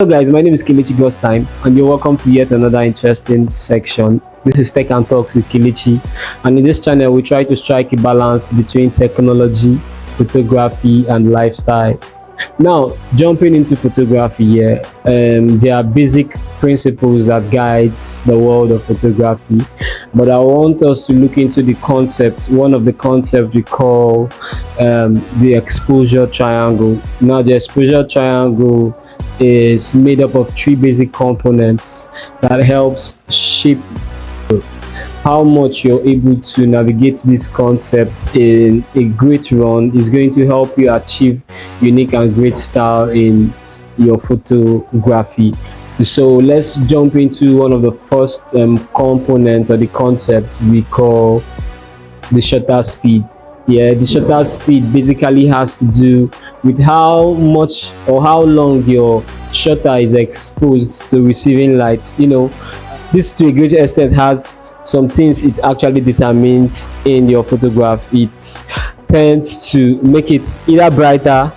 Hello guys, my name is Kelechi Time, and you're welcome to yet another interesting section. This is Tech and Talks with Kelechi, and in this channel we try to strike a balance between technology, photography and lifestyle. Now, jumping into photography here, there are basic principles that guides the world of photography, but I want us to look into the concept, one of the concepts we call the exposure triangle. Now, the exposure triangle is made up of three basic components that helps shape how much you're able to navigate this concept in a great run. Is going to help you achieve unique and great style in your photography. So let's jump into one of the first component or the concept we call the shutter speed. Yeah, the shutter speed basically has to do with how much or how long your shutter is exposed to receiving light. This to a great extent has some things it actually determines in your photograph. It tends to make it either brighter,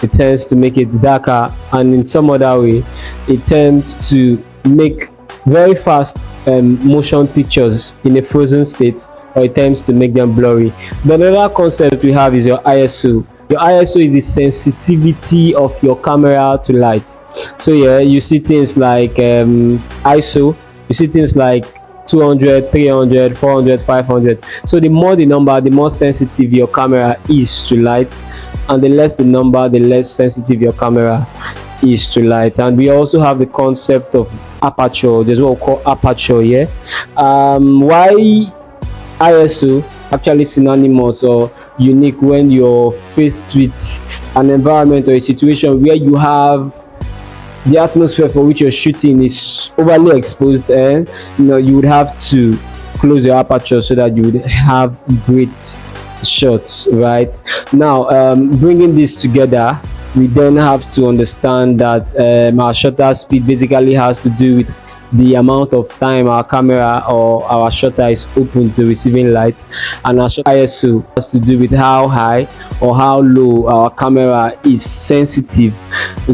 it tends to make it darker, and in some other way it tends to make very fast motion pictures in a frozen state, or it tends to make them blurry. The another concept we have is your ISO. Your ISO is the sensitivity of your camera to light. So yeah, you see things like ISO, you see things like 200, 300, 400, 500. So the more the number, the more sensitive your camera is to light, and the less the number, the less sensitive your camera is to light. And we also have the concept of aperture. There's what we call aperture here. Why ISO actually synonymous or unique when you're faced with an environment or a situation where you have the atmosphere for which you're shooting is overly exposed, and you would have to close your aperture so that you would have great shots. Right now, bringing this together, we then have to understand that our shutter speed basically has to do with the amount of time our camera or our shutter is open to receiving light, and our ISO has to do with how high or how low our camera is sensitive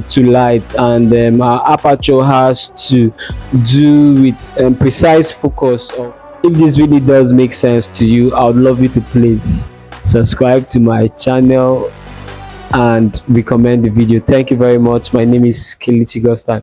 to light, and our aperture has to do with precise focus. If this really does make sense to you, I would love you to please subscribe to my channel and recommend the video. Thank you very much. My name is Kelechi Time.